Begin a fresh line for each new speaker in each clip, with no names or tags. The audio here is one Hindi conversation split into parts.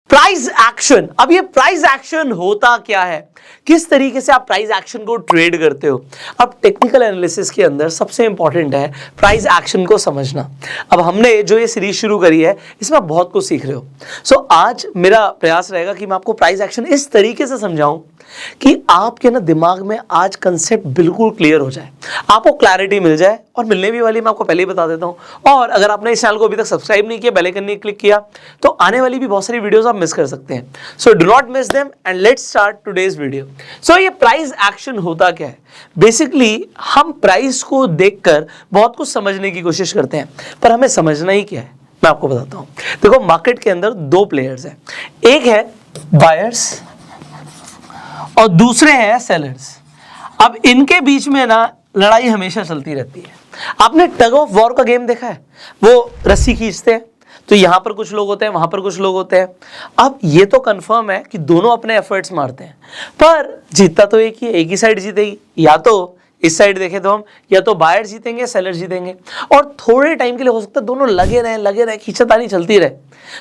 Price action. अब ये प्राइस एक्शन होता क्या है, किस तरीके से आप प्राइस एक्शन को ट्रेड करते हो। अब टेक्निकल एनालिसिस के अंदर सबसे इंपॉर्टेंट है प्राइस एक्शन को समझना। अब हमने जो ये सीरीज शुरू करी है इसमें आप बहुत कुछ सीख रहे हो। सो आज मेरा प्रयास रहेगा कि मैं आपको प्राइस एक्शन इस तरीके से समझाऊं कि आपके ना दिमाग में आज कंसेप्ट बिल्कुल क्लियर हो जाए, आपको क्लैरिटी मिल जाए, और मिलने भी वाली मैं आपको पहले ही बता देता हूं। और अगर आपने इस चैनल को अभी तक सब्सक्राइब नहीं किया, बेल आइकन नहीं क्लिक किया, तो आने वाली भी बहुत सारी वीडियोस आप मिस कर सकते हैं। So do not miss them and let's start today's video. So ये प्राइस एक्शन होता क्या है। बेसिकली हम प्राइस को देखकर बहुत कुछ समझने की कोशिश करते हैं, पर हमें समझना ही क्या है मैं आपको बताता हूं। देखो, मार्केट के अंदर दो प्लेयर्स हैं, एक है बायर्स और दूसरे हैं सेलर्स। अब इनके बीच में ना लड़ाई हमेशा चलती रहती है। आपने टग ऑफ वॉर का गेम देखा है, वो रस्सी खींचते हैं तो यहां पर कुछ लोग होते हैं, वहां पर कुछ लोग होते हैं। अब ये तो कंफर्म है कि दोनों अपने एफर्ट्स मारते हैं, पर जीतता तो एक ही साइड जीतेगी। या तो इस साइड देखें तो हम, या तो बायर जीतेंगे, सेलर जीतेंगे, और थोड़े टाइम के लिए हो सकता है दोनों लगे रहे, खींचातानी चलती रहे।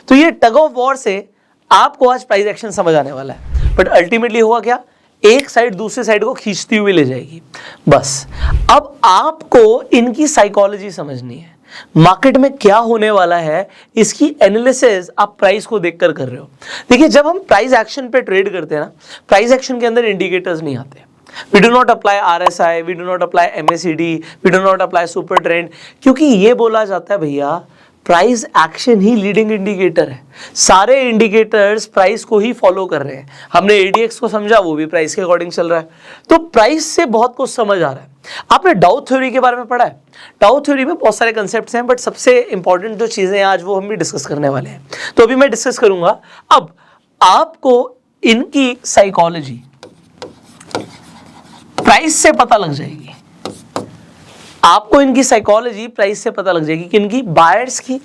तो ये टग ऑफ वॉर से आपको आज प्राइस एक्शन समझ आने वाला है। बट अल्टीमेटली हुआ क्या, एक साइड दूसरे साइड को खींचती हुई ले जाएगी बस। अब आपको इनकी साइकोलॉजी समझनी है, मार्केट में क्या होने वाला है इसकी एनालिसिस आप प्राइस को देखकर कर रहे हो। देखिए, जब हम प्राइस एक्शन पे ट्रेड करते हैं ना, प्राइस एक्शन के अंदर इंडिकेटर्स नहीं आते। We do not apply RSI, we do not apply MACD, we do not apply super trend, क्योंकि ये बोला जाता है भैया प्राइस एक्शन ही लीडिंग इंडिकेटर है। सारे इंडिकेटर्स प्राइस को ही फॉलो कर रहे हैं। हमने ADX को समझा, वो भी प्राइस के अकॉर्डिंग चल रहा है। तो प्राइस से बहुत कुछ समझ आ रहा है। आपने डाउ थ्योरी के बारे में पढ़ा है। डाउ थ्योरी में बहुत सारे कंसेप्ट्स हैं, बट सबसे इंपॉर्टेंट जो चीजें हैं आज वो हम भी डिस्कस करने वाले हैं। तो अभी मैं डिस्कस करूंगा। अब आपको इनकी साइकोलॉजी प्राइस से पता लग जाएगी, आपको इनकी साइकोलॉजी प्राइस से पता लग जाएगी, कि इनकी बायर्स की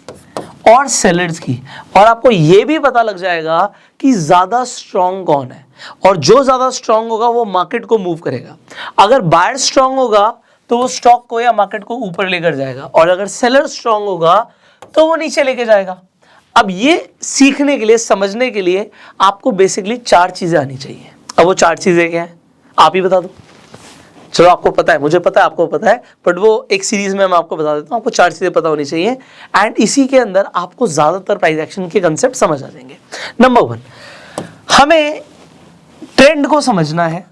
और सेलर्स की। और आपको यह भी पता लग जाएगा कि ज्यादा स्ट्रांग कौन है, और जो ज्यादा स्ट्रांग होगा वो मार्केट को मूव करेगा। अगर बायर स्ट्रांग होगा तो वो स्टॉक को या मार्केट को ऊपर लेकर जाएगा, और अगर सेलर स्ट्रांग होगा तो वो नीचे लेके जाएगा। अब ये सीखने के लिए, समझने के लिए आपको बेसिकली चार चीजें आनी चाहिए। अब वो चार चीजें क्या है आप ही बता दो। चलो, आपको पता है, मुझे पता है, आपको पता है, बट वो एक सीरीज में मैं आपको बता देता हूँ। आपको चार चीजें पता होनी चाहिए, एंड इसी के अंदर आपको ज्यादातर प्राइस एक्शन के कंसेप्ट समझ आ जाएंगे। नंबर 1, हमें ट्रेंड को समझना है।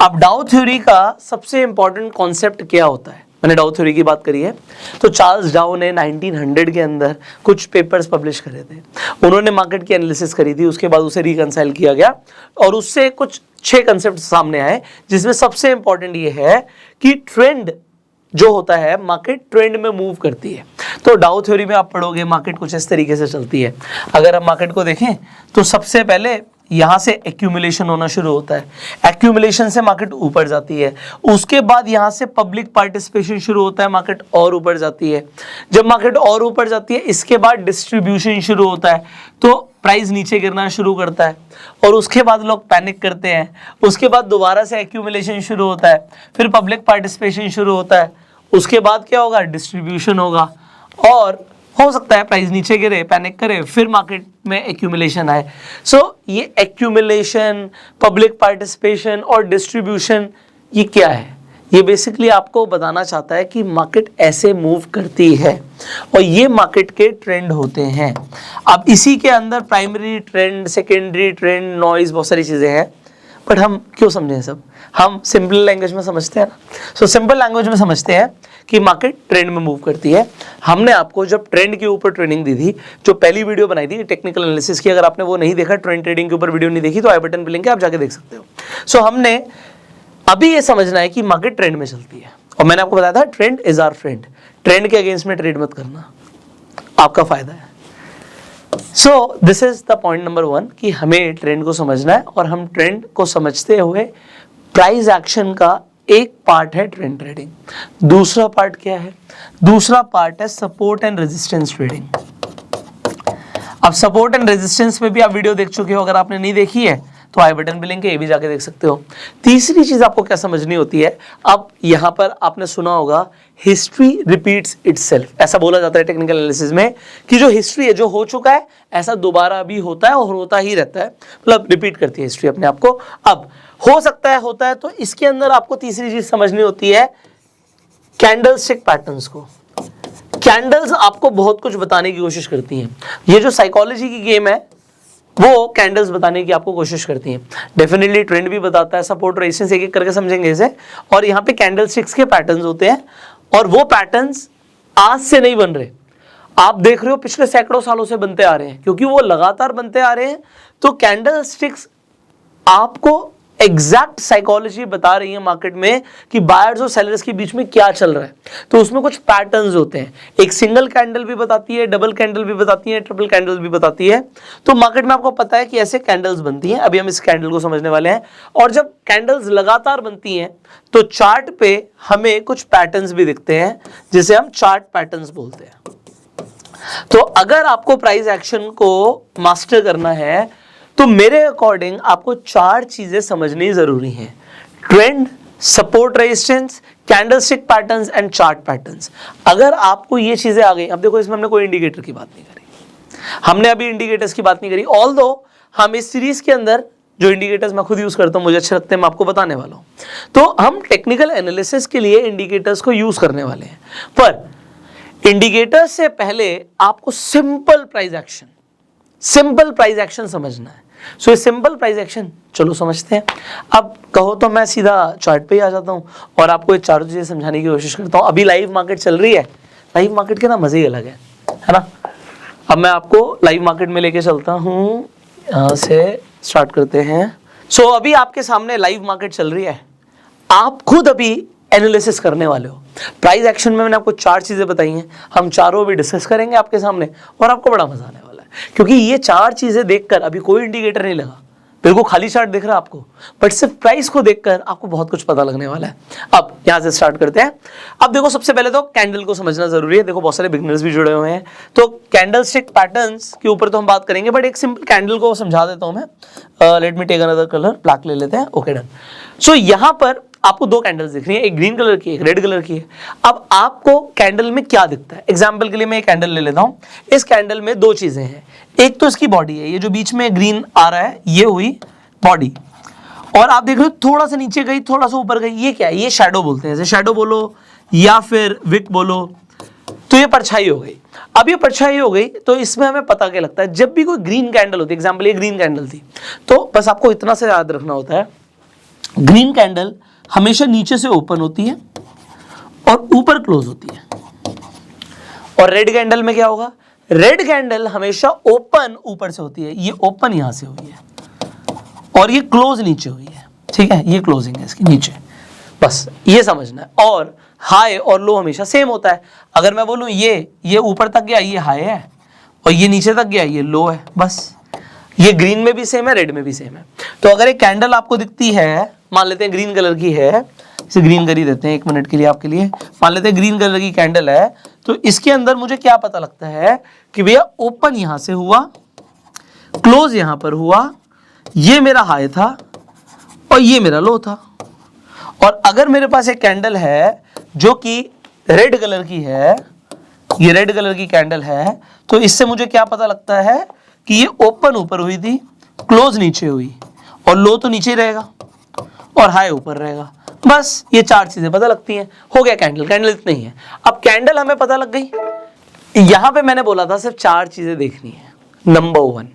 अब डाउ थ्योरी का सबसे इंपॉर्टेंट कॉन्सेप्ट क्या होता है, मैंने डाउ थ्योरी की बात करी है, तो चार्ल्स डाउ ने 1900 के अंदर कुछ पेपर्स पब्लिश करे थे। उन्होंने मार्केट की एनालिसिस करी थी, उसके बाद उसे रिकंसाइल किया गया, और उससे कुछ 6 कंसेप्ट सामने आए, जिसमें सबसे इंपॉर्टेंट ये है कि ट्रेंड जो होता है, मार्केट ट्रेंड में मूव करती है। तो डाउ थ्योरी में आप पढ़ोगे मार्केट कुछ इस तरीके से चलती है। अगर हम मार्केट को देखें तो सबसे पहले यहां से एक्यूमुलेशन होना शुरू होता है, एक्यूमुलेशन से मार्केट ऊपर जाती है, उसके बाद यहां से पब्लिक पार्टिसिपेशन शुरू होता है, मार्केट और ऊपर जाती है। जब मार्केट और ऊपर जाती है, इसके बाद डिस्ट्रीब्यूशन शुरू होता है, तो प्राइस नीचे गिरना शुरू करता है, और उसके बाद लोग पैनिक करते हैं। उसके बाद दोबारा से एक्यूमुलेशन शुरू होता है, फिर पब्लिक पार्टिसिपेशन शुरू होता है, उसके बाद क्या होगा, डिस्ट्रीब्यूशन होगा, और हो सकता है प्राइस नीचे गिरे, पैनिक करे, फिर मार्केट में एक्यूमुलेशन आए। सो ये एक्यूमुलेशन, पब्लिक पार्टिसिपेशन और डिस्ट्रीब्यूशन, ये क्या है, ये बेसिकली आपको बताना चाहता है कि मार्केट ऐसे मूव करती है, और ये मार्केट के ट्रेंड होते हैं। अब इसी के अंदर primary trend, secondary trend, noise, बहुत सारी चीजें हैं, बट हम क्यों समझें सब, हम सिंपल लैंग्वेज में समझते हैं ना। सो सिंपल लैंग्वेज में समझते हैं कि मार्केट ट्रेंड में मूव करती है। हमने आपको जब ट्रेंड के ऊपर ट्रेनिंग दी थी, जो पहली वीडियो बनाई थी टेक्निकल एनालिसिस की, अगर आपने वो नहीं देखा, ट्रेंड ट्रेडिंग के ऊपर वीडियो नहीं देखी, तो आई बटन पे लिंक है, आप जाके देख सकते हो। सो हमने अभी ये समझना है कि मार्केट ट्रेंड में चलती है, और मैंने आपको बताया था trend is our friend. Trend के अगेंस्ट में ट्रेड मत करना, आपका फायदा है। So this is the point number 1 कि हमें ट्रेंड को समझना है, और हम ट्रेंड को समझते हुए प्राइस एक्शन का एक पार्ट है ट्रेंड ट्रेडिंग। दूसरा पार्ट क्या है, दूसरा पार्ट है सपोर्ट एंड रेजिस्टेंस ट्रेडिंग। अब सपोर्ट एंड रेजिस्टेंस में भी आप वीडियो देख चुके हो, अगर आपने नहीं देखी है तो आई बटन पे लिंक है, ये भी जाके देख सकते हो। तीसरी चीज आपको क्या समझनी होती है, अब यहां पर आपने सुना होगा हिस्ट्री रिपीट्स इटसेल्फ, ऐसा बोला जाता है टेक्निकल एनालिसिस में कि जो हिस्ट्री है, जो हो चुका है ऐसा दोबारा भी होता है और होता ही रहता है, मतलब रिपीट करती है हिस्ट्री अपने आप को। अब हो सकता है, होता है, तो इसके अंदर आपको तीसरी चीज समझनी होती है कैंडलस्टिक पैटर्न्स को। कैंडल्स आपको बहुत कुछ बताने की कोशिश करती हैं। ये जो साइकोलॉजी की गेम है वो कैंडल्स बताने की आपको कोशिश करती हैं। डेफिनेटली ट्रेंड भी बताता है, सपोर्ट रेजिस्टेंस एक एक करके समझेंगे इसे। और यहाँ पे कैंडलस्टिक्स के पैटर्न्स होते हैं और वो पैटर्न्स आज से नहीं बन रहे, आप देख रहे हो पिछले सैकड़ों सालों से बनते आ रहे हैं, क्योंकि वो लगातार बनते आ रहे हैं। तो कैंडलस्टिक्स आपको एग्जैक्ट साइकोलॉजी बता रही है मार्केट में कि बायर्स और सेलर्स के बीच में क्या चल रहा है। तो उसमें कुछ पैटर्न्स होते हैं, एक सिंगल कैंडल भी बताती है, डबल कैंडल भी बताती है, ट्रिपल कैंडल भी बताती है। तो मार्केट में आपको पता है कि ऐसे कैंडल्स बनती हैं। अभी हम इस कैंडल को समझने वाले हैं। और जब कैंडल्स लगातार बनती हैं तो चार्ट पे हमें कुछ पैटर्न्स भी दिखते हैं, जिसे हम चार्ट पैटर्न्स बोलते हैं। तो अगर आपको प्राइस एक्शन को मास्टर करना है तो मेरे अकॉर्डिंग आपको चार चीजें समझनी जरूरी हैं: trend, support resistance, candlestick patterns and chart patterns. अगर आपको ये चीजें आ गई, अब देखो इसमें हमने कोई इंडिकेटर की बात नहीं करी, हमने अभी इंडिकेटर्स की बात नहीं करी, ऑल्दो हम इस सीरीज के अंदर जो इंडिकेटर्स मैं खुद यूज करता हूं, मुझे अच्छे लगते हैं, मैं आपको बताने वाला हूं। तो हम टेक्निकल एनालिसिस के लिए इंडिकेटर्स को यूज करने वाले हैं, पर इंडिकेटर्स से पहले आपको सिंपल प्राइस एक्शन समझना है। सो ये सिंपल प्राइस एक्शन चलो समझते हैं। अब कहो तो मैं सीधा चार्ट पे ही आ जाता हूँ और आपको ये चारों चीजें समझाने की कोशिश करता हूँ। अभी लाइव मार्केट चल रही है, लाइव मार्केट के ना मजे ही अलग है ना। अब मैं आपको लाइव मार्केट में लेके चलता हूँ, यहाँ से स्टार्ट करते हैं। सो अभी आपके सामने लाइव मार्केट चल रही है, आप खुद अभी एनालिसिस करने वाले हो। प्राइस एक्शन में मैंने आपको चार चीजें बताई हैं, हम चारों भी डिस्कस करेंगे आपके सामने और आपको बड़ा मजा आने वाला है, क्योंकि ये चार चीजें देखकर अभी कोई इंडिकेटर नहीं लगा, बिल्कुल खाली चार्ट दिख रहा है आपको, बट सिर्फ प्राइस को देखकर आपको बहुत कुछ पता लगने वाला है। अब यहां से स्टार्ट करते हैं। अब देखो सबसे पहले तो कैंडल को समझना जरूरी है। देखो बहुत सारे बिगिनर्स भी जुड़े हुए हैं, तो कैंडलस्टिक पैटर्न्स के ऊपर तो हम बात करेंगे, बट एक सिंपल कैंडल को समझा देता हूं मैं। Let me take another colour, black ले लेते हैं। Okay done. सो यहां पर आपको दो कैंडल्स दिख रही हैं, एक ग्रीन कलर की, एक रेड कलर की है। अब आपको कैंडल में क्या दिखता है, एग्जांपल के लिए मैं एक कैंडल ले लेता हूं। इस कैंडल में दो चीजें हैं, एक तो इसकी बॉडी है, ये जो बीच में ग्रीन आ रहा है ये हुई बॉडी, और आप देख रहे हो थोड़ा सा नीचे गई, थोड़ा सा ऊपर गई, ये क्या है, ये शैडो बोलते हैं, जैसे शैडो बोलो या फिर विक बोलो। तो ये परछाई हो गई। अब ये परछाई हो गई तो इसमें हमें पता क्या लगता है, जब भी कोई ग्रीन कैंडल होती है, एग्जांपल ये ग्रीन कैंडल थी, तो बस आपको इतना से याद रखना होता है, ग्रीन कैंडल हमेशा नीचे से ओपन होती है और ऊपर क्लोज होती है। और रेड कैंडल में क्या होगा, रेड कैंडल हमेशा ओपन ऊपर से होती है, ये ओपन यहां से हुई है और ये क्लोज नीचे हुई है, ठीक है, ये क्लोजिंग है इसकी नीचे, बस ये समझना है। और हाई और लो हमेशा सेम होता है। अगर मैं बोलूं ये ऊपर तक गया ये हाई है और ये नीचे तक गया ये लो है, बस ये ग्रीन में भी सेम है, रेड में भी सेम है। तो अगर एक कैंडल आपको दिखती है, मान लेते हैं ग्रीन कलर की है, इसे ग्रीन कर ही देते हैं एक मिनट के लिए आपके लिए, मान लेते हैं ग्रीन कलर की कैंडल है, तो इसके अंदर मुझे क्या पता लगता है कि भैया ओपन यहां से हुआ, क्लोज यहां पर हुआ, ये मेरा हाई था और ये मेरा लो था। और अगर मेरे पास एक कैंडल है जो कि रेड कलर की है, ये रेड कलर की कैंडल है, तो इससे मुझे क्या पता लगता है कि ये ओपन ऊपर हुई थी, क्लोज नीचे हुई, और लो तो नीचे ही रहेगा और हाई ऊपर रहेगा। बस ये चार चीजें पता लगती हैं, हो गया कैंडल। कैंडल इतना ही है। अब कैंडल हमें पता लग गई, यहां पे मैंने बोला था सिर्फ चार चीजें देखनी है। नंबर 1,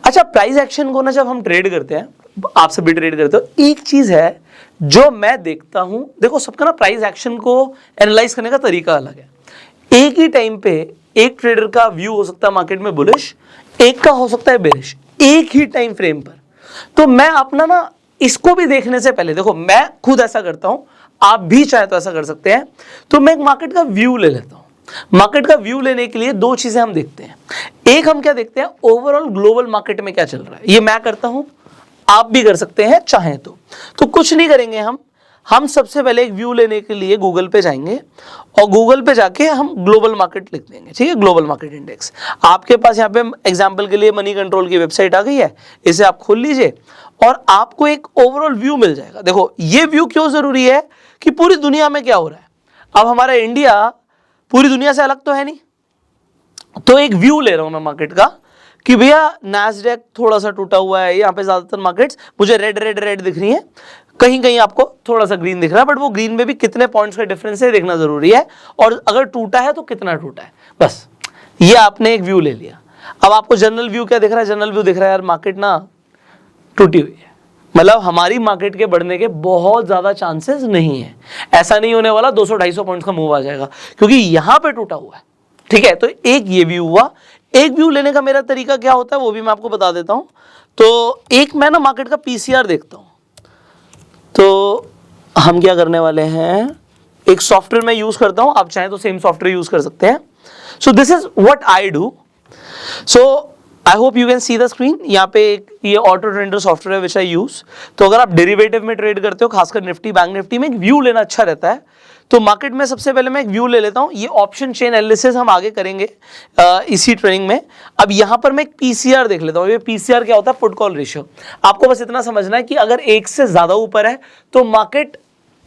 अच्छा प्राइस एक्शन को ना जब हम ट्रेड करते हैं, आप सब भी ट्रेड करते हो, एक चीज है जो मैं देखता हूं, देखो सबका ना प्राइस एक्शन को एनालाइज करने का तरीका अलग है। एक ही टाइम पे एक ट्रेडर का व्यू हो सकता है मार्केट में बुलिश, एक का हो सकता है बेरिश, एक ही टाइम फ्रेम पर। तो मैं अपना ना इसको भी देखने से पहले, देखो मैं खुद ऐसा करता हूं, आप भी चाहे तो ऐसा कर सकते हैं, तो मैं एक मार्केट का व्यू ले लेता हूं। मार्केट का व्यू लेने के लिए दो चीजें हम देखते हैं। एक हम क्या देखते हैं, ओवरऑल ग्लोबल मार्केट में क्या चल रहा है, ये मैं करता हूं, आप भी कर सकते हैं चाहें तो कुछ नहीं करेंगे हम सबसे पहले एक व्यू लेने के लिए गूगल पे जाएंगे और गूगल पे जाके हम ग्लोबल मार्केट लिख देंगे, ठीक है, ग्लोबल मार्केट इंडेक्स। आपके पास यहाँ पे एग्जांपल के लिए मनी कंट्रोल की वेबसाइट आ गई है, इसे आप खोल लीजिए और आपको एक ओवरऑल व्यू मिल जाएगा। देखो ये व्यू क्यों जरूरी है कि पूरी दुनिया में क्या हो रहा है। अब हमारा इंडिया पूरी दुनिया से अलग तो है नहीं, तो एक व्यू ले रहा हूं मैं मार्केट का कि भैया नैस्डैक थोड़ा सा टूटा हुआ है, यहाँ पे ज्यादातर मार्केट्स मुझे रेड रेड रेड दिख रही हैं, कहीं कहीं आपको थोड़ा सा ग्रीन दिख रहा है, बट वो ग्रीन में भी कितने पॉइंट्स का डिफरेंस है देखना जरूरी है, और अगर टूटा है तो कितना टूटा है। बस ये आपने एक व्यू ले लिया। अब आपको जनरल व्यू क्या दिख रहा है? जनरल व्यू दिख रहा है यार मार्केट ना टूटी हुई है, मतलब हमारी मार्केट के बढ़ने के बहुत ज्यादा चांसेस नहीं है, ऐसा नहीं होने वाला 200-250 पॉइंट्स का मूव आ जाएगा क्योंकि यहां पे टूटा हुआ है। ठीक है, तो एक ये व्यू हुआ। एक व्यू लेने का मेरा तरीका क्या होता है वो भी मैं आपको बता देता हूं। तो एक मैं ना मार्केट का पीसीआर देखता हूं, तो हम क्या करने वाले हैं, एक सॉफ्टवेयर मैं यूज करता हूं, आप चाहें तो सेम सॉफ्टवेयर यूज कर सकते हैं। सो this is what I do. So I hope you can see the screen. यहाँ पे एक ये auto trader software which I use. तो अगर आप डेरिवेटिव में ट्रेड करते हो, खासकर निफ्टी बैंक निफ्टी में, एक व्यू लेना अच्छा रहता है। तो मार्केट में सबसे पहले मैं एक व्यू ले लेता हूँ। ये ऑप्शन चेन एनालिसिस हम आगे करेंगे इसी ट्रेनिंग में। अब यहाँ पर मैं एक पीसीआर देख लेता हूँ। ये पीसीआर क्या होता है? Put call ratio. आपको बस इतना समझना है कि अगर एक से ज्यादा ऊपर है तो मार्केट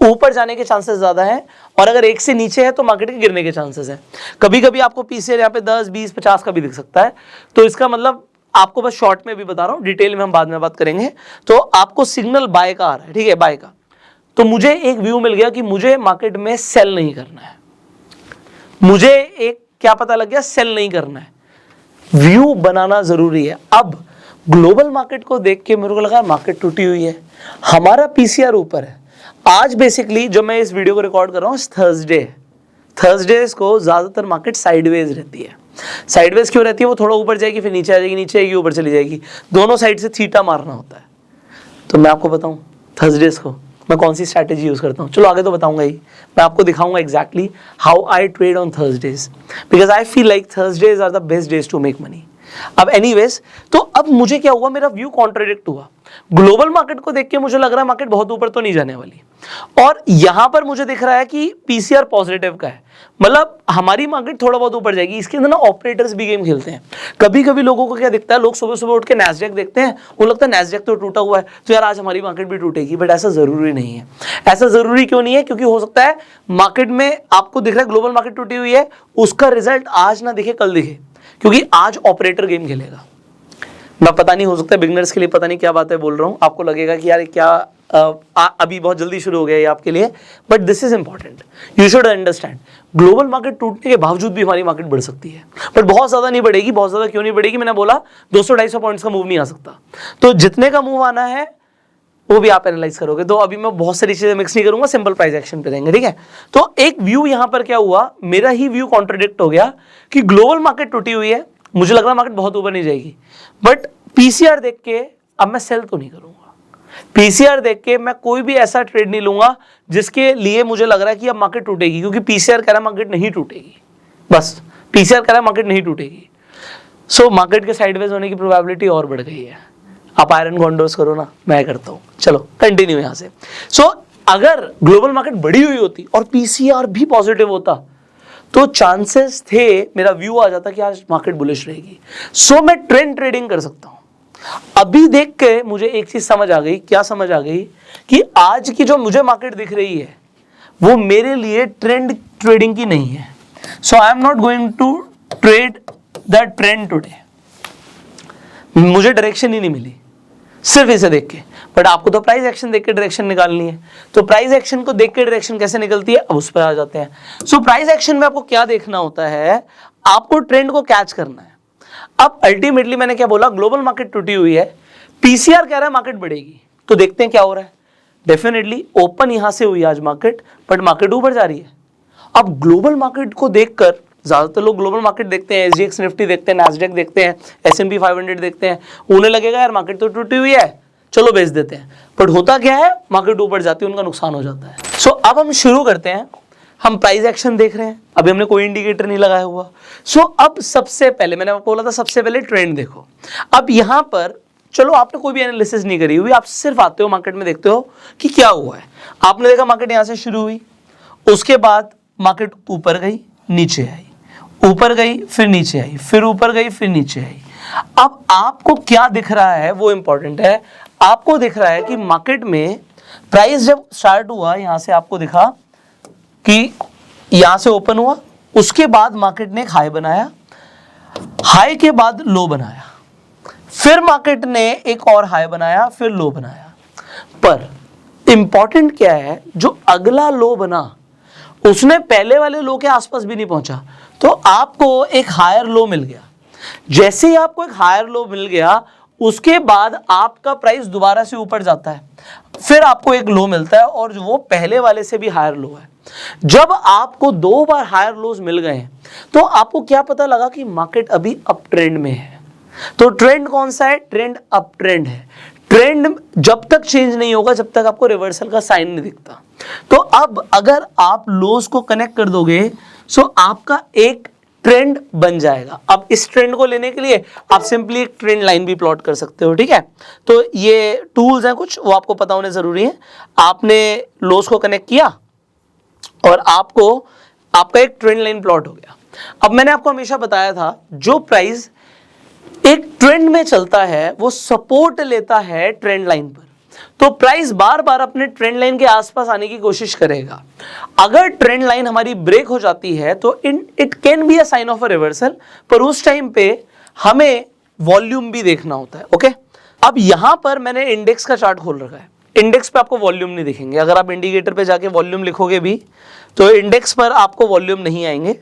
ऊपर जाने के चांसेस ज्यादा है, और अगर एक से नीचे है तो मार्केट के गिरने के चांसेस है। कभी कभी आपको पीसीआर यहाँ पे 10, 20, 50 का भी दिख सकता है। तो इसका मतलब आपको बस शॉर्ट में भी बता रहा हूँ, डिटेल में हम बाद में बात करेंगे। तो आपको सिग्नल बाय का आ रहा है, ठीक है, बाय का। तो मुझे एक व्यू मिल गया कि मुझे मार्केट में सेल नहीं करना है। मुझे एक क्या पता लग गया? सेल नहीं करना है। व्यू बनाना जरूरी है। अब ग्लोबल मार्केट को देख के मेरे को लगा मार्केट टूटी हुई है, हमारा पीसीआर ऊपर है। आज बेसिकली जो मैं इस वीडियो को रिकॉर्ड कर रहा हूँ थर्सडेज को ज्यादातर मार्केट साइडवेज रहती है। साइडवेज क्यों रहती है? वो थोड़ा ऊपर जाएगी फिर नीचे आ जाएगी, नीचे आएगी ऊपर चली जाएगी, दोनों साइड से थीटा मारना होता है। तो मैं आपको बताऊं थर्सडेज को मैं कौन सी स्ट्रैटेजी यूज करता हूँ, चलो आगे तो बताऊंगा ही, मैं आपको दिखाऊंगा exactly how I trade on Thursdays, because I feel like Thursdays are the best days to make money. अब एनीवेज, तो अब मुझे क्या हुआ, मेरा व्यू कॉन्ट्राडिक्ट हुआ। ग्लोबल मार्केट को देख के मुझे लग रहा है मार्केट बहुत ऊपर तो नहीं जाने वाली, और यहां पर मुझे दिख रहा है कि पीसीआर पॉजिटिव का है, मतलब हमारी मार्केट थोड़ा बहुत ऊपर जाएगी। इसके अंदर ना ऑपरेटर्स भी गेम खेलते हैं। कभी कभी लोगों को क्या दिखता है, लोग सुबह सुबह उठ के नैस्डैक देखते हैं, उनको लगता है नैस्डैक तो टूटा हुआ है तो यार आज हमारी मार्केट भी टूटेगी, बट ऐसा जरूरी नहीं है। ऐसा जरूरी क्यों नहीं है? क्योंकि हो सकता है मार्केट में आपको दिख रहा है ग्लोबल मार्केट टूटी हुई है, उसका रिजल्ट आज ना दिखे कल दिखे, क्योंकि आज ऑपरेटर गेम खेलेगा। मैं पता नहीं, हो सकता है बिगनर्स के लिए पता नहीं क्या बात है बोल रहा हूँ, आपको लगेगा कि यार क्या अभी बहुत जल्दी शुरू हो गया ये आपके लिए, but this is important, you should understand. Global market टूटने के बावजूद भी हमारी मार्केट बढ़ सकती है, बट बहुत ज्यादा नहीं बढ़ेगी। बहुत ज्यादा क्यों नहीं बढ़ेगी? मैंने बोला 200-250 पॉइंट्स का मूव नहीं आ सकता, तो जितने का मूव आना है वो भी आप एनालाइज करोगे। तो अभी मैं बहुत सारी चीजें मिक्स नहीं करूंगा, सिंपल प्राइस एक्शन पे देंगे, ठीक है। तो एक व्यू यहां पर क्या हुआ, मेरा ही व्यू कॉन्ट्रडिक्ट हो गया कि ग्लोबल मार्केट टूटी हुई है, मुझे लग रहा मार्केट बहुत ऊपर नहीं जाएगी, बट पीसीआर देख के अब मैं सेल तो नहीं करूंगा। पीसीआर देख के मैं कोई भी ऐसा ट्रेड नहीं लूंगा जिसके लिए मुझे लग रहा है कि अब मार्केट टूटेगी, क्योंकि पीसीआर कह रहा है मार्केट नहीं टूटेगी। बस पीसीआर कह रहा है मार्केट नहीं टूटेगी। सो मार्केट के साइडवेज होने की प्रोबेबिलिटी और बढ़ गई है। आप आयरन कॉन्डोर्स करो ना, मैं करता हूं। चलो कंटिन्यू यहां से। सो अगर ग्लोबल मार्केट बढ़ी हुई होती और पीसीआर भी पॉजिटिव होता तो चांसेस थे, मेरा व्यू आ जाता कि आज मार्केट बुलिश रहेगी। सो मैं ट्रेंड ट्रेडिंग कर सकता हूं। अभी देख के मुझे एक चीज समझ आ गई। क्या समझ आ गई? कि आज की जो मुझे मार्केट दिख रही है वो मेरे लिए ट्रेंड ट्रेडिंग की नहीं है। So I am not going to trade the trend today. मुझे डायरेक्शन ही नहीं मिली सिर्फ इसे देख के, बट आपको तो प्राइस एक्शन देख के डायरेक्शन निकालनी है। तो प्राइस एक्शन को देख के डायरेक्शन कैसे निकलती है, अब उस पर आ जाते हैं। सो प्राइस एक्शन में आपको क्या देखना होता है, आपको ट्रेंड को कैच करना है। अब अल्टीमेटली मैंने क्या बोला, ग्लोबल मार्केट टूटी हुई है, पीसीआर कह रहा है मार्केट बढ़ेगी, तो देखते हैं क्या हो रहा है। डेफिनेटली ओपन यहां से हुई आज मार्केट, बट मार्केट ऊपर जा रही है। अब ग्लोबल मार्केट को देखकर ज्यादातर लोग ग्लोबल मार्केट देखते हैं, एसजीएक्स निफ्टी देखते हैं, नैस्डैक देखते हैं, S&P 500 देखते हैं, उन्हें लगेगा यार मार्केट तो टूटी हुई है, चलो बेच देते हैं। बट होता क्या है, मार्केट ऊपर जाती है, उनका नुकसान हो जाता है। सो अब हम शुरू करते हैं। हम प्राइस एक्शन देख रहे हैं, अभी हमने कोई इंडिकेटर नहीं लगाया हुआ। सो अब सबसे पहले मैंने आपको बोला था सबसे पहले ट्रेंड देखो। अब यहां पर चलो आपने कोई भी एनालिसिस नहीं करी हुई, आप सिर्फ आते हो मार्केट में, देखते हो कि क्या हुआ है। आपने देखा मार्केट यहां से शुरू हुई, उसके बाद मार्केट ऊपर गई, नीचे आई, ऊपर गई, फिर नीचे आई, फिर ऊपर गई, फिर नीचे आई। अब आपको क्या दिख रहा है वो इंपॉर्टेंट है। आपको दिख रहा है कि मार्केट में प्राइस जब स्टार्ट हुआ, यहां से आपको दिखा कि यहां से ओपन हुआ, उसके बाद मार्केट ने एक हाई बनाया, हाई के बाद लो बनाया, फिर मार्केट ने एक और हाई बनाया, फिर लो बनाया। पर इंपॉर्टेंट क्या है, जो अगला लो बना उसने पहले वाले लो के आसपास भी नहीं पहुंचा, तो आपको एक हायर लो मिल गया। जैसे ही आपको एक हायर लो मिल गया, उसके बाद आपका प्राइस दोबारा से ऊपर जाता है, फिर आपको एक लो मिलता है और वो पहले वाले से भी हायर लो है। जब आपको 2 बार हायर लोज मिल गए तो आपको क्या पता लगा कि मार्केट अभी अप ट्रेंड में है। तो ट्रेंड कौन सा है? ट्रेंड अप ट्रेंड है। ट्रेंड जब तक चेंज नहीं होगा जब तक आपको रिवर्सल का साइन नहीं दिखता। तो अब अगर आप लोज को कनेक्ट कर दोगे सो आपका एक ट्रेंड बन जाएगा। अब इस ट्रेंड को लेने के लिए आप सिंपली एक ट्रेंड लाइन भी प्लॉट कर सकते हो, ठीक है। तो ये टूल्स हैं कुछ, वो आपको पता होने जरूरी है। आपने लोज को कनेक्ट किया और आपका एक ट्रेंड लाइन प्लॉट हो गया। अब मैंने आपको हमेशा बताया था, जो प्राइस एक ट्रेंड में चलता है वो सपोर्ट लेता है ट्रेंड लाइन पर, तो प्राइस बार बार अपने ट्रेंड लाइन के आसपास आने की कोशिश करेगा। अगर ट्रेंड लाइन हमारी ब्रेक हो जाती है तो it can be a sign of a reversal, पर उस टाइम पे हमें वॉल्यूम भी देखना होता है। ओके, अब यहां पर मैंने इंडेक्स का चार्ट खोल रखा है। इंडेक्स पे आपको वॉल्यूम नहीं दिखेंगे। अगर आप इंडिकेटर पे जाके वॉल्यूम लिखोगे भी तो इंडेक्स पर आपको वॉल्यूम नहीं आएंगे।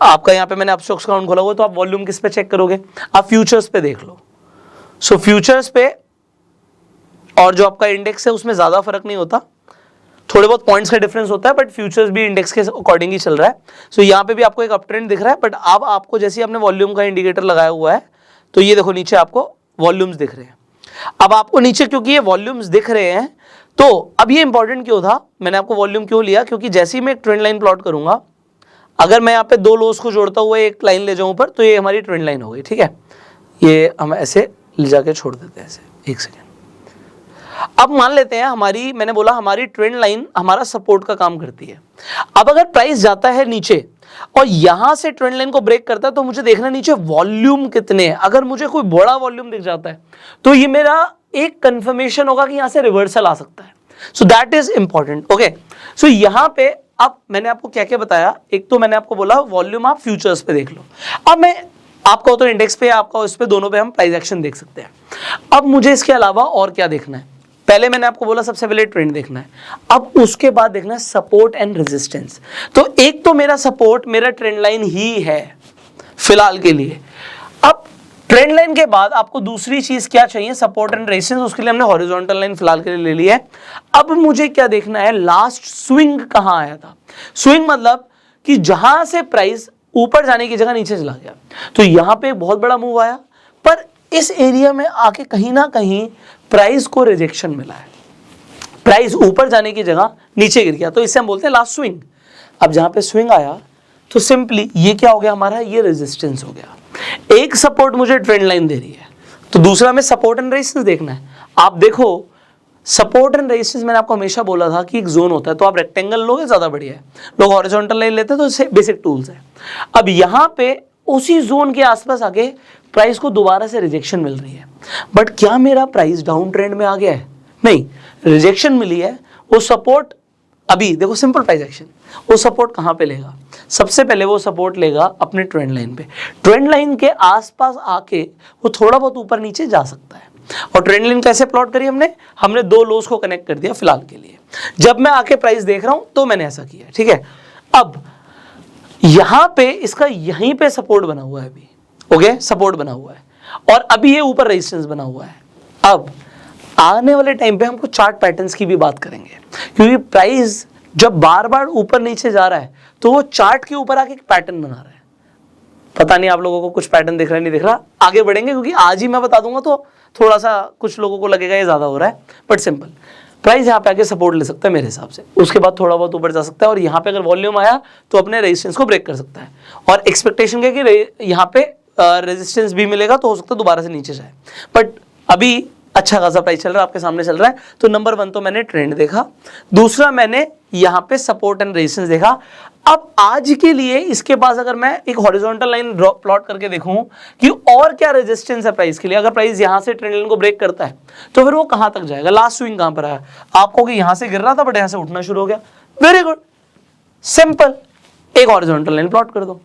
आपका यहाँ पे मैंने अपस्टॉक्स काउंट खोला हुआ, तो आप वॉल्यूम किस पे चेक करोगे? आप फ्यूचर्स पे देख लो। सो फ्यूचर्स पे और जो आपका इंडेक्स है उसमें ज्यादा फर्क नहीं होता, थोड़े बहुत पॉइंट्स का डिफरेंस होता है, बट फ्यूचर्स भी इंडेक्स के अकॉर्डिंग ही चल रहा है। सो यहाँ पे भी आपको एक अप ट्रेंड दिख रहा है, बट अब आपको जैसे ही आपने वॉल्यूम का इंडिकेटर लगाया हुआ है तो ये देखो नीचे आपको वॉल्यूम्स दिख रहे हैं। अब आपको नीचे क्योंकि ये वॉल्यूम्स दिख रहे हैं, तो अब ये इंपॉर्टेंट क्यों था, मैंने आपको वॉल्यूम क्यों लिया? क्योंकि जैसे ही मैं एक ट्रेंड लाइन प्लॉट करूंगा, अगर मैं यहाँ पे 2 लोस को जोड़ता हुआ एक लाइन ले जाऊं ऊपर, तो ये हमारी ट्रेंड लाइन हो गई, ठीक है। ये हम ऐसे ले जाके छोड़ देते हैं, ऐसे। एक सेकेंड। अब मान लेते हैं मैंने बोला हमारी ट्रेंड लाइन हमारा सपोर्ट का काम करती है। अब अगर प्राइस जाता है नीचे और यहां से ट्रेंड लाइन को ब्रेक करता है, तो मुझे देखना नीचे वॉल्यूम कितने हैं। अगर मुझे कोई बड़ा वॉल्यूम दिख जाता है तो ये मेरा एक कंफर्मेशन होगा कि यहां से रिवर्सल आ सकता है। So that is important. Okay, so यहां पे अब मैंने आपको क्या क्या बताया। एक तो मैंने आपको बोला वॉल्यूम आप फ्यूचर्स पे देख लो। अब मैं आपका तो इंडेक्स पे, आपका उस पे, दोनों पे हम प्राइस एक्शन देख सकते हैं। अब मुझे इसके अलावा और क्या देखना है? पहले मैंने आपको बोला सबसे पहले ट्रेंड देखना है, अब उसके बाद देखना है सपोर्ट एंड रेजिस्टेंस। तो एक तो मेरा सपोर्ट मेरा ट्रेंड लाइन ही है फिलहाल के लिए। अब ट्रेंड लाइन के बाद आपको दूसरी चीज क्या चाहिए? Support and resistance. उसके लिए हमने हॉरिजॉन्टल लाइन फिलहाल के लिए ले ली है। अब मुझे क्या देखना है? लास्ट स्विंग कहां आया था। स्विंग मतलब कि जहां से प्राइस ऊपर जाने की जगह नीचे चला गया। तो यहां पे एक बहुत बड़ा मूव आया, पर इस एरिया में आके कहीं ना कहीं प्राइस को रिजेक्शन मिला है। प्राइस ऊपर जाने की जगह नीचे गिर गया, तो इसे हम बोलते हैं लास्ट स्विंग। अब जहां पे स्विंग आया तो सिंपली ये क्या हो गया हमारा? ये रेजिस्टेंस हो गया। एक सपोर्ट मुझे ट्रेंड लाइन दे रही है, तो दूसरा में सपोर्ट एंड रेजिस्टेंस देखना है। आप देखो सपोर्ट एंड रेजिस्टेंस, मैंने आपको हमेशा बोला था कि एक जोन होता है, तो आप रेक्टेंगल लोगे ज्यादा बढ़िया है। लोग हॉरिजॉन्टल लाइन लेते हैं, तो इससे बेसिक टूल्स है। अब यहां पे उसी जोन के आसपास आके प्राइस को दोबारा से रिजेक्शन मिल रही है, बट क्या मेरा प्राइस डाउन ट्रेंड में आ गया है? नहीं, रिजेक्शन मिली है। वो सपोर्ट, अभी देखो सिंपल प्राइस एक्शन, वो सपोर्ट कहां पे लेगा? सबसे पहले वो सपोर्ट लेगा अपने ट्रेंड लाइन पे। ट्रेंड लाइन के आसपास आके वो थोड़ा बहुत ऊपर नीचे जा सकता है। और ट्रेंड लाइन कैसे प्लॉट करी हमने 2 लोस को कनेक्ट कर दिया फिलहाल के लिए। जब मैं आके प्राइस देख रहा हूं तो मैंने ऐसा किया, ठीक है। अब यहां पे इसका यहीं पे सपोर्ट बना हुआ है अभी, ओके, सपोर्ट बना हुआ है, और अभी ये ऊपर रेजिस्टेंस बना हुआ है। अब आने वाले टाइम पे हम कुछ चार्ट पैटर्न्स की भी बात करेंगे, क्योंकि प्राइस जब बार बार ऊपर नीचे जा रहा है तो वो चार्ट के ऊपर आके एक पैटर्न बना रहा है। पता नहीं आप लोगों को कुछ पैटर्न दिख रहा है नहीं दिख रहा, आगे बढ़ेंगे, क्योंकि आज ही मैं बता दूंगा तो थोड़ा सा कुछ लोगों को लगेगा ये ज्यादा हो रहा है, बट सिंपल। प्राइस यहाँ पे आके सपोर्ट ले सकता है मेरे हिसाब से, उसके बाद थोड़ा बहुत ऊपर जा सकता है, और यहाँ पे अगर वॉल्यूम आया तो अपने रेजिस्टेंस को ब्रेक कर सकता है। और एक्सपेक्टेशन क्या है कि यहाँ पे रेजिस्टेंस भी मिलेगा, तो हो सकता है दोबारा से नीचे जाए, बट अभी अच्छा खासा प्राइस चल रहा है, आपके सामने चल रहा है। तो नंबर 1 तो मैंने ट्रेंड देखा, दूसरा मैंने यहाँ पे सपोर्ट एंड रेजिस्टेंस देखा। अब आज के लिए इसके पास अगर मैं एक हॉरिजॉन्टल लाइन प्लॉट करके देखूं कि और क्या रेजिस्टेंस है प्राइस के लिए, अगर प्राइस यहां से ट्रेंड लाइन को ब्रेक करता है तो फिर वो कहां तक जाएगा, लास्ट स्विंग कहां पर आया, आपको कि यहां से गिर रहा था बट यहां से उठना शुरू हो गया, वेरी गुड, सिंपल, एक हॉरिजॉन्टल लाइन प्लॉट कर दो।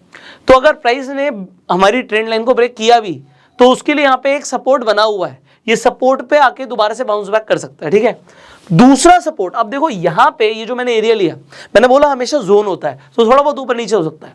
तो अगर प्राइस ने हमारी ट्रेंड लाइन को ब्रेक किया भी तो उसके लिए यहां पे एक सपोर्ट बना हुआ है, ये सपोर्ट पे आके दोबारा से बाउंस बैक कर सकता है, ठीक है। दूसरा सपोर्ट, अब देखो यहां पे ये जो मैंने एरिया लिया, मैंने बोला हमेशा जोन होता है तो थोड़ा बहुत ऊपर नीचे हो सकता है,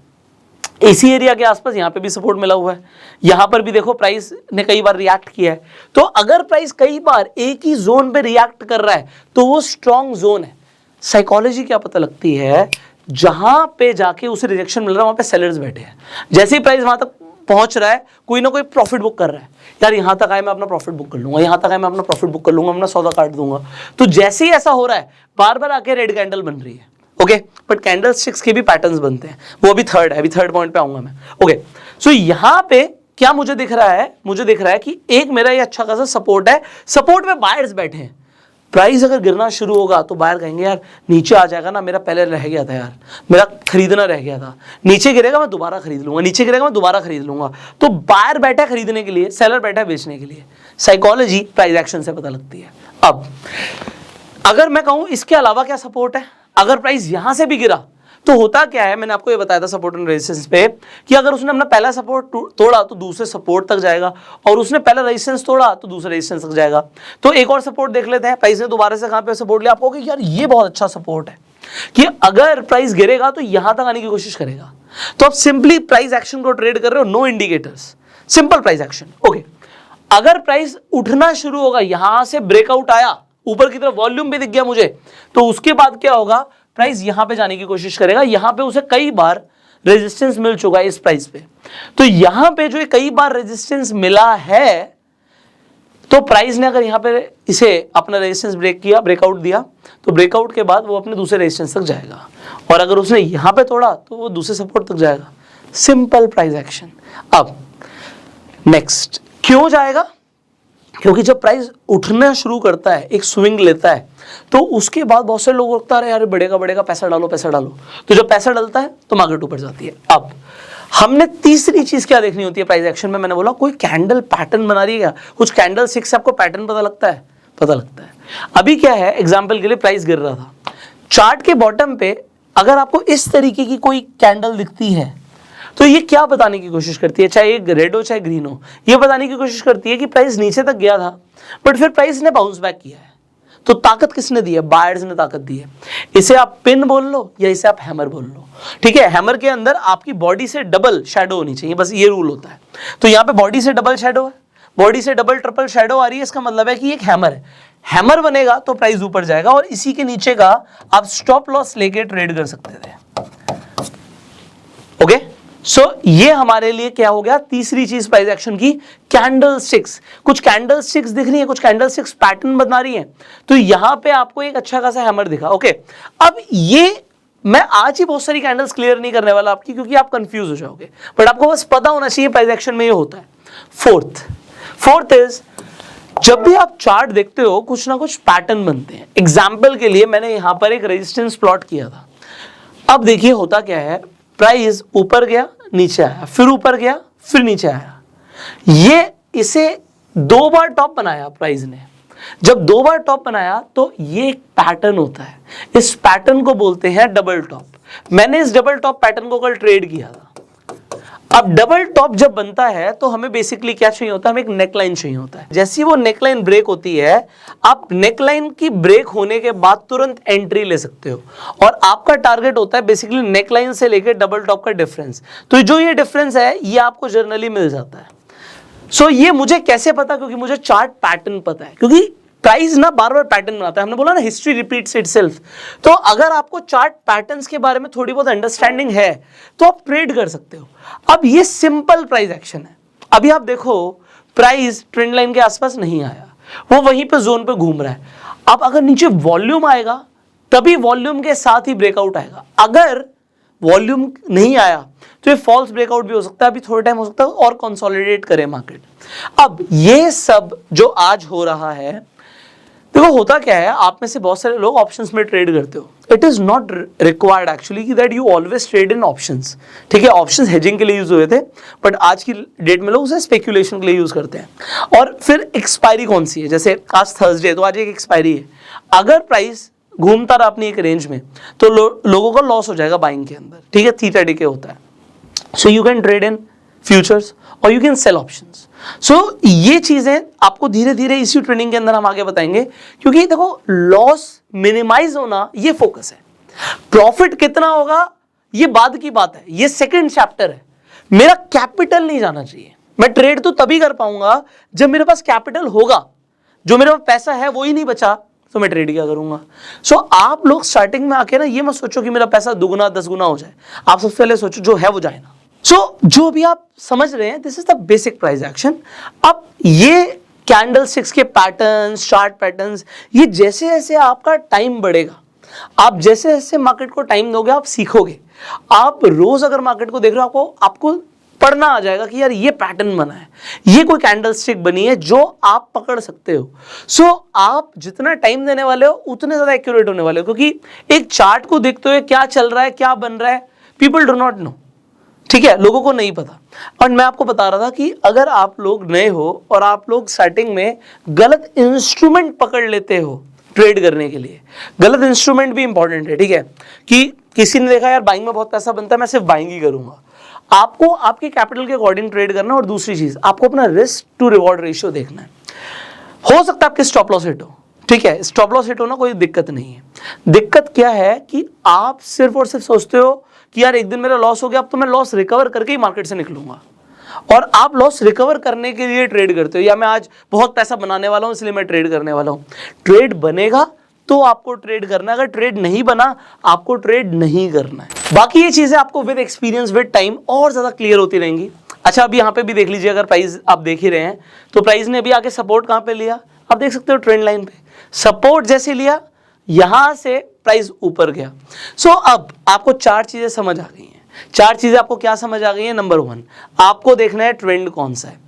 इसी एरिया के आसपास यहां पे भी सपोर्ट मिला हुआ है, यहां पर भी देखो प्राइस ने कई बार रिएक्ट किया है। तो अगर प्राइस कई बार एक ही जोन पे रिएक्ट कर रहा है तो वो स्ट्रॉन्ग जोन है। साइकोलॉजी क्या पता लगती है, जहां पे जाके उसे रिजेक्शन मिल रहा है वहां पे सेलर्स बैठे हैं, जैसे ही प्राइस वहां तक पहुंच रहा है कोई ना कोई प्रॉफिट बुक कर रहा है, यार यहां तक आए मैं अपना प्रॉफिट बुक कर लूंगा, यहां तक आए मैं अपना प्रॉफिट बुक कर लूंगा, अपना सौदा काट दूंगा। तो जैसे ही ऐसा हो रहा है बार बार आके रेड कैंडल बन रही है, ओके, बट कैंडल स्टिक्स के भी पैटर्न्स बनते हैं, वो अभी थर्ड है, अभी थर्ड पॉइंट पे आऊंगा मैं, ओके। सो यहां पे क्या मुझे दिख रहा है, मुझे दिख रहा है कि एक मेरा ये अच्छा खासा सपोर्ट है, सपोर्ट में बायर्स बैठे हैं। प्राइस अगर गिरना शुरू होगा तो बायर कहेंगे यार नीचे आ जाएगा ना, मेरा पहले रह गया था यार, मेरा खरीदना रह गया था, नीचे गिरेगा मैं दोबारा खरीद लूंगा, नीचे गिरेगा मैं दोबारा खरीद लूंगा। तो बायर बैठा है खरीदने के लिए, सेलर बैठा है बेचने के लिए। साइकोलॉजी प्राइस एक्शन से पता लगती है। अब अगर मैं कहूं इसके अलावा क्या सपोर्ट है, अगर प्राइस यहां से भी गिरा तो होता क्या है, मैंने आपको ये बताया था सपोर्ट एंड रेजिस्टेंस पे कि अगर उसने अपना पहला सपोर्ट तोड़ा तो दूसरे सपोर्ट तक जाएगा, और उसने पहला रेजिस्टेंस तोड़ा तो दूसरे रेजिस्टेंस तक जाएगा। तो एक और सपोर्ट देख लेते हैं, प्राइस ने दोबारा से कहां पे सपोर्ट लिया, आपको कि यार ये बहुत अच्छा सपोर्ट है कि अगर प्राइस गिरेगा तो यहां तक आने की कोशिश करेगा। तो आप सिंपली प्राइस एक्शन को ट्रेड कर रहे हो, no indicators, simple price action, okay. अगर प्राइस उठना शुरू होगा, यहां से ब्रेकआउट आया ऊपर की तरफ, वॉल्यूम भी दिख गया मुझे, तो उसके बाद क्या होगा, प्राइस यहां पे जाने की कोशिश करेगा, यहां पे उसे कई बार रेजिस्टेंस मिल चुका है इस प्राइस पे। तो यहां पे जो कई बार रेजिस्टेंस मिला है, तो प्राइस ने अगर यहां पे इसे अपना रेजिस्टेंस ब्रेक किया, ब्रेकआउट दिया, तो ब्रेकआउट के बाद वो अपने दूसरे रेजिस्टेंस तक जाएगा, और अगर उसने यहां पे तोड़ा तो वो दूसरे सपोर्ट तक जाएगा। Simple price action. अब नेक्स्ट, क्यों जाएगा, क्योंकि जब प्राइस उठना शुरू करता है, एक स्विंग लेता है, तो उसके बाद बहुत से लोग लगता है यार बढ़ेगा बढ़ेगा, पैसा डालो पैसा डालो, तो जब पैसा डलता है तो मार्केट ऊपर जाती है। अब हमने तीसरी चीज क्या देखनी होती है प्राइस एक्शन में, मैंने बोला कोई कैंडल पैटर्न बना रही है क्या, कुछ कैंडल स्टिक से आपको पैटर्न पता लगता है, पता लगता है। अभी क्या है, एग्जाम्पल के लिए प्राइस गिर रहा था, चार्ट के बॉटम पे अगर आपको इस तरीके की कोई कैंडल दिखती है तो ये क्या बताने की कोशिश करती है, चाहे एक रेड हो चाहे ग्रीन हो, ये बताने की कोशिश करती है कि प्राइस नीचे तक गया था बट फिर प्राइस ने बाउंस बैक किया है। तो ताकत किसने दी है, बायर्स ने ताकत दी है। इसे आप पिन बोल लो या इसे आप हैमर बोल लो, ठीक है। हैमर के अंदर आपकी बॉडी से डबल शैडो होनी चाहिए, बस ये रूल होता है। तो यहाँ पे बॉडी से डबल शैडो है, बॉडी से डबल ट्रिपल शैडो आ रही है, इसका मतलब है कि एक हैमर है, हैमर बनेगा तो प्राइस ऊपर जाएगा, और इसी के नीचे का आप स्टॉप लॉस लेके ट्रेड कर सकते थे, ओके। सो ये हमारे लिए क्या हो गया, तीसरी चीज प्राइस एक्शन की, कैंडल स्टिक्स। कुछ कैंडल स्टिक्स दिख रही है, कुछ कैंडल स्टिक्स पैटर्न बना रही है, तो यहां पे आपको एक अच्छा खासा हैमर दिखा, ओके। अब ये मैं आज ही बहुत सारी कैंडल्स क्लियर नहीं करने वाला आपकी, क्योंकि आप कंफ्यूज हो जाओगे, बट आपको बस पता होना चाहिए प्राइस एक्शन में ये होता है। फोर्थ इज, जब भी आप चार्ट देखते हो कुछ ना कुछ पैटर्न बनते हैं। एग्जाम्पल के लिए मैंने यहां पर एक रेजिस्टेंस प्लॉट किया था, अब देखिए होता क्या है, प्राइस ऊपर गया नीचे आया, फिर ऊपर गया फिर नीचे आया, ये इसे दो बार टॉप बनाया प्राइस ने। जब दो बार टॉप बनाया तो ये एक पैटर्न होता है, इस पैटर्न को बोलते हैं डबल टॉप। मैंने इस डबल टॉप पैटर्न को कल ट्रेड किया था। अब डबल टॉप जब बनता है तो हमें बेसिकली क्या चाहिए होता है, हमें एक नेकलाइन चाहिए होता है। जैसी वो नेकलाइन ब्रेक होती है, आप नेकलाइन की ब्रेक होने के बाद तुरंत एंट्री ले सकते हो, और आपका टारगेट होता है बेसिकली नेकलाइन से लेकर डबल टॉप का डिफरेंस। तो जो ये डिफरेंस है ये आपको जर्नली मिल जाता है। सो ये मुझे कैसे पता, क्योंकि मुझे चार्ट पैटर्न पता है, क्योंकि प्राइस ना बार बार पैटर्न बनाता है, हमने बोला ना हिस्ट्री रिपीट्स इटसेल्फ। तो अगर आपको चार्ट पैटर्न्स के बारे में थोड़ी बहुत अंडरस्टैंडिंग है तो आप ट्रेड कर सकते हो। अब ये सिंपल प्राइस एक्शन है। अभी आप देखो प्राइस ट्रेंड लाइन के आसपास नहीं आया, वो वहीं पे जोन पे घूम रहा है। अब अगर नीचे वॉल्यूम आएगा तभी वॉल्यूम के साथ ही ब्रेकआउट आएगा, अगर वॉल्यूम नहीं आया तो ये फॉल्स ब्रेकआउट भी हो सकता है, अभी थोड़ा टाइम हो सकता है और कंसोलिडेट करे मार्केट। अब ये सब जो आज हो रहा है, तो देखो होता क्या है, आप में से बहुत सारे लोग ऑप्शंस में ट्रेड करते हो. It is not required actually कि that you always trade in options. ठीक है, ऑप्शंस हेजिंग के लिए यूज हुए थे, बट आज की डेट में लोग उसे स्पेक्यूलेशन के लिए यूज करते हैं. और फिर एक्सपायरी कौन सी है, जैसे आज थर्सडे है तो आज एक एक्सपायरी है. अगर प्राइस घूमता रहा अपनी एक रेंज में तो लोगों का लॉस हो जाएगा बाइंग के अंदर. ठीक है, थीटा डीके होता है. So you can trade in futures और यू कैन सेल ऑप्शंस. सो ये चीजें आपको धीरे धीरे इसी ट्रेनिंग के अंदर हम आगे बताएंगे, क्योंकि देखो लॉस मिनिमाइज होना ये फोकस है. प्रॉफिट कितना होगा ये बाद की बात है, ये सेकंड चैप्टर है. मेरा कैपिटल नहीं जाना चाहिए. मैं ट्रेड तो तभी कर पाऊंगा जब मेरे पास कैपिटल होगा. जो मेरे पास पैसा है वो ही नहीं बचा तो मैं ट्रेड क्या करूंगा. सो आप लोग स्टार्टिंग में आके ना ये मत सोचो कि मेरा पैसा 2 गुना 10 गुना हो जाए. आप सबसे पहले सोचो जो है वो जाए ना. सो जो भी आप समझ रहे हैं, this is the basic price action. अब ये कैंडल स्टिक्स के पैटर्न्स, चार्ट पैटर्न्स, ये जैसे जैसे आपका टाइम बढ़ेगा, आप जैसे जैसे मार्केट को टाइम दोगे आप सीखोगे. आप रोज अगर मार्केट को देख रहे हो आपको पढ़ना आ जाएगा कि यार ये पैटर्न बना है, ये कोई कैंडल स्टिक बनी है जो आप पकड़ सकते हो. सो आप जितना टाइम देने वाले हो उतने ज्यादा एक्यूरेट होने वाले हो, क्योंकि एक चार्ट को देखते हुए क्या चल रहा है क्या बन रहा है पीपल डू नॉट नो. ठीक है, लोगों को नहीं पता. और मैं आपको बता रहा था कि अगर आप लोग नए हो और आप लोग स्टार्टिंग में गलत इंस्ट्रूमेंट पकड़ लेते हो ट्रेड करने के लिए, गलत इंस्ट्रूमेंट भी इंपॉर्टेंट है. ठीक है, कि किसी ने देखा यार बाइंग में बहुत पैसा बनता है मैं सिर्फ बाइंग ही करूंगा. आपको आपके कैपिटल के अकॉर्डिंग ट्रेड करना. और दूसरी चीज आपको अपना रिस्क टू रिवॉर्ड रेशियो देखना है. हो सकता है आपके स्टॉप लॉस हिट हो. ठीक है, स्टॉप लॉस हिट होना कोई दिक्कत नहीं है. दिक्कत क्या है कि आप सिर्फ और सिर्फ सोचते हो कि यार एक दिन मेरा लॉस हो गया अब तो मैं लॉस रिकवर करके ही मार्केट से निकलूंगा. और आप लॉस रिकवर करने के लिए ट्रेड करते हो, या मैं आज बहुत पैसा बनाने वाला हूं इसलिए मैं ट्रेड करने वाला हूं. ट्रेड बनेगा तो आपको ट्रेड करना है, अगर ट्रेड नहीं बना आपको ट्रेड नहीं करना है. बाकी ये चीजें आपको विद एक्सपीरियंस विद टाइम और ज्यादा क्लियर होती रहेंगी. अच्छा, अभी यहाँ पे भी देख लीजिए, अगर प्राइस आप देख ही रहे हैं तो प्राइस ने अभी आके सपोर्ट कहां पे लिया आप देख सकते हो. ट्रेंड लाइन पे सपोर्ट जैसे लिया, यहां से प्राइस ऊपर गया. सो अब आपको 4 चीजें समझ आ गई हैं. 4 चीजें आपको क्या समझ आ गई है. नंबर 1, आपको देखना है ट्रेंड कौन सा है.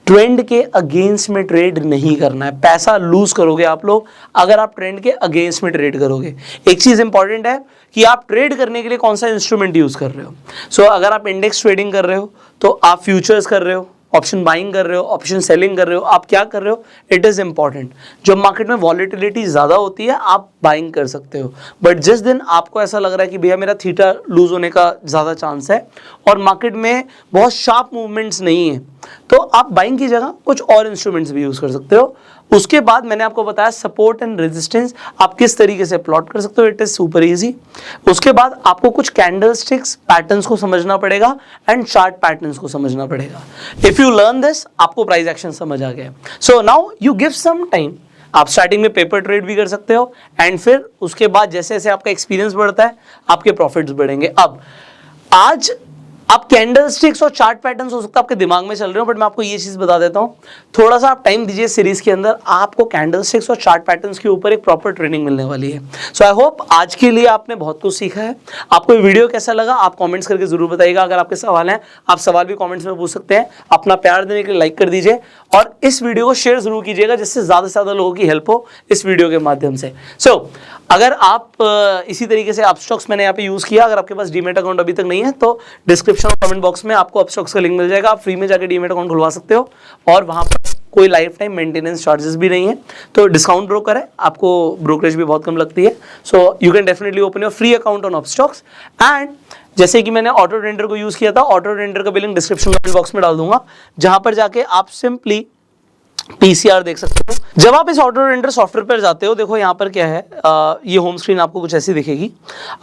ट्रेंड के अगेंस्ट में ट्रेड नहीं करना है. पैसा लूज करोगे आप लोग अगर आप ट्रेंड के अगेंस्ट में ट्रेड करोगे. एक चीज इंपॉर्टेंट है कि आप ट्रेड करने के लिए कौन सा इंस्ट्रूमेंट यूज कर रहे हो. सो अगर आप इंडेक्स ट्रेडिंग कर रहे हो तो आप फ्यूचर्स कर रहे हो, ऑप्शन बाइंग कर रहे हो, ऑप्शन सेलिंग कर रहे हो, आप क्या कर रहे हो. It is important. जब मार्केट में वॉलेटिलिटी ज्यादा होती है आप बाइंग कर सकते हो, बट जिस दिन आपको ऐसा लग रहा है कि भैया मेरा थीटा लूज होने का ज्यादा चांस है और मार्केट में बहुत शार्प मूवमेंट्स नहीं है, तो आप बाइंग की जगह कुछ और इंस्ट्रूमेंट्स भी यूज कर सकते हो. उसके बाद मैंने आपको बताया सपोर्ट एंड रेजिस्टेंस आप किस तरीके से प्लॉट कर सकते हो. It is super easy. उसके बाद आपको कुछ कैंडल स्टिक्स पैटर्न्स को समझना पड़ेगा एंड चार्ट पैटर्न्स को समझना पड़ेगा. इफ यू लर्न दिस आपको प्राइस एक्शन समझ आ गया. So now you give some time. आप स्टार्टिंग में पेपर ट्रेड भी कर सकते हो एंड फिर उसके बाद जैसे जैसे आपका एक्सपीरियंस बढ़ता है आपके प्रॉफिट्स बढ़ेंगे. अब आज आप कैंडल स्टिक्स और चार्ट पैटर्न्स हो सकता है आपके दिमाग में चल रहे हो, बट मैं आपको ये चीज बता देता हूं, थोड़ा सा आप टाइम दीजिए. सीरीज के अंदर आपको कैंडल स्टिक्स और चार्ट पैटर्न्स के ऊपर एक प्रॉपर ट्रेनिंग मिलने वाली है. सो आई होप आज के लिए आपने बहुत कुछ सीखा है. आपको ये वीडियो कैसा लगा आप कमेंट्स करके जरूर बताइएगा. अगर आपके सवाल हैं आप सवाल भी कमेंट्स में पूछ सकते हैं. अपना प्यार देने के लिए लाइक कर दीजिए और इस वीडियो को शेयर जरूर कीजिएगा जिससे ज्यादा से ज्यादा लोगों की हेल्प हो इस वीडियो के माध्यम से. सो अगर आप इसी तरीके से अपस्टॉक्स मैंने यहाँ पे यूज किया, अगर आपके पास डीमेट अकाउंट अभी तक नहीं है तो डिस्क्रिप्शन और कमेंट बॉक्स में आपको अपस्टॉक्स का लिंक मिल जाएगा. आप फ्री में जाकर डीमेट अकाउंट खुलवा सकते हो और वहां पर कोई लाइफ टाइम मेंटेनेंस चार्जेस भी नहीं है. तो डिस्काउंट ब्रोकर है, आपको ब्रोकरेज भी बहुत कम लगती है. So you can definitely open your free account on Upstox. And जैसे कि मैंने ऑटो ट्रेंडर को यूज किया था, ऑटो ट्रेंडर का भी लिंक डिस्क्रिप्शन कमेंट बॉक्स में डाल दूंगा, जहां पर जाके आप सिंपली पीसीआर देख सकते हो. जब आप इस ऑटो ट्रेंडर सॉफ्टवेयर पर जाते हो, देखो यहाँ पर क्या है, ये होम स्क्रीन आपको कुछ ऐसी दिखेगी.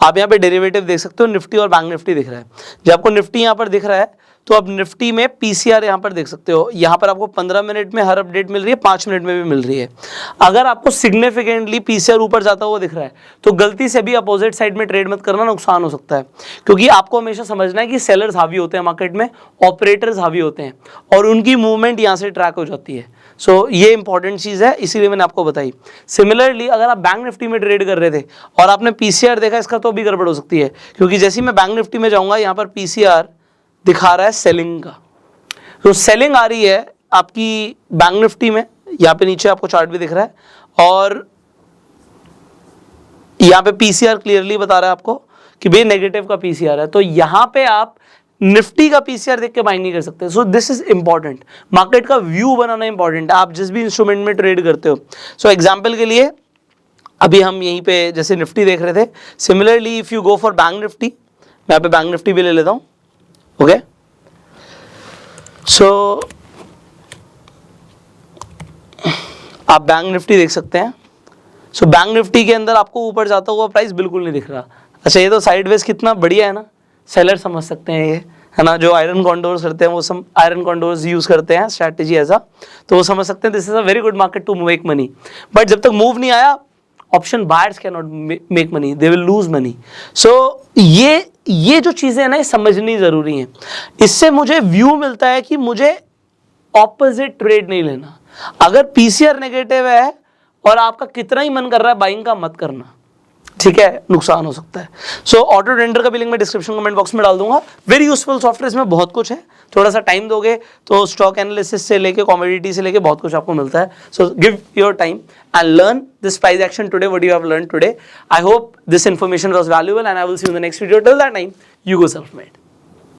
आप यहाँ पे डेरिवेटिव देख सकते हो, निफ्टी और बैंक निफ्टी दिख रहा है. जब आपको निफ्टी यहाँ पर दिख रहा है तो अब निफ्टी में पीसीआर यहाँ पर देख सकते हो. यहाँ पर आपको 15 मिनट में हर अपडेट मिल रही है, 5 मिनट में भी मिल रही है. अगर आपको सिग्निफिकेंटली पीसीआर ऊपर जाता हुआ दिख रहा है तो गलती से भी अपोजिट साइड में ट्रेड मत करना, नुकसान हो सकता है. क्योंकि आपको हमेशा समझना है कि सेलर्स हावी होते हैं मार्केट में, ऑपरेटर्स हावी होते हैं और उनकी मूवमेंट यहाँ से ट्रैक हो जाती है. सो ये इंपॉर्टेंट चीज़ है, इसीलिए मैंने आपको बताई. सिमिलरली अगर आप बैंक निफ्टी में ट्रेड कर रहे थे और आपने पीसीआर देखा, इसका तो भी गड़बड़ हो सकती है. क्योंकि जैसे ही मैं बैंक निफ्टी में जाऊँगा यहाँ पर पीसीआर दिखा रहा है सेलिंग का. तो सेलिंग आ रही है आपकी बैंक निफ्टी में, यहाँ पे नीचे आपको चार्ट भी दिख रहा है और यहाँ पे पीसीआर क्लियरली बता रहा है आपको कि भाई नेगेटिव का पीसीआर है, तो यहाँ पे आप निफ्टी का पीसीआर देख के बाइंग नहीं कर सकते। सो दिस इज इंपॉर्टेंट, मार्केट का व्यू बनाना इंपॉर्टेंट है आप जिस भी इंस्ट्रूमेंट में ट्रेड करते हो। सो एग्जांपल के लिए अभी हम यहीं पे जैसे निफ्टी देख रहे थे, similarly if you go for bank Nifty, मैं यहाँ पे बैंक निफ्टी भी ले लेता हूँ। ओके, सो आप बैंक निफ्टी देख सकते हैं। सो बैंक निफ्टी के अंदर आपको ऊपर जाता हुआ प्राइस बिल्कुल नहीं दिख रहा। अच्छा, ये तो साइडवेज कितना बढ़िया है ना, सेलर समझ सकते हैं ये, है ना, जो आयरन कॉन्डोर्स करते हैं वो आयरन कॉन्डोर्स यूज करते हैं स्ट्रैटेजी ऐसा, तो वो समझ सकते हैं this is a very good market to make money. But जब तक मूव नहीं आया, option buyers can not make money, they will lose money. So ये जो चीजें हैं ना, ये समझनी जरूरी है। इससे मुझे व्यू मिलता है कि मुझे ऑपोजिट ट्रेड नहीं लेना। अगर पीसीआर नेगेटिव है और आपका कितना ही मन कर रहा है बाइंग का, मत करना, ठीक है, नुकसान हो सकता है। सो ऑटो ट्रेडर का भी लिंक मैं डिस्क्रिप्शन कमेंट बॉक्स में डाल दूंगा। वेरी यूजफुल सॉफ्टवेयर, इसमें बहुत कुछ है, थोड़ा सा टाइम दोगे तो स्टॉक एनालिसिस से लेके कमोडिटी से लेके बहुत कुछ आपको मिलता है। So give your time and learn this price action today, what you have learn today. I hope this information was valuable and I will see you in the next video. Till that time, you go self made.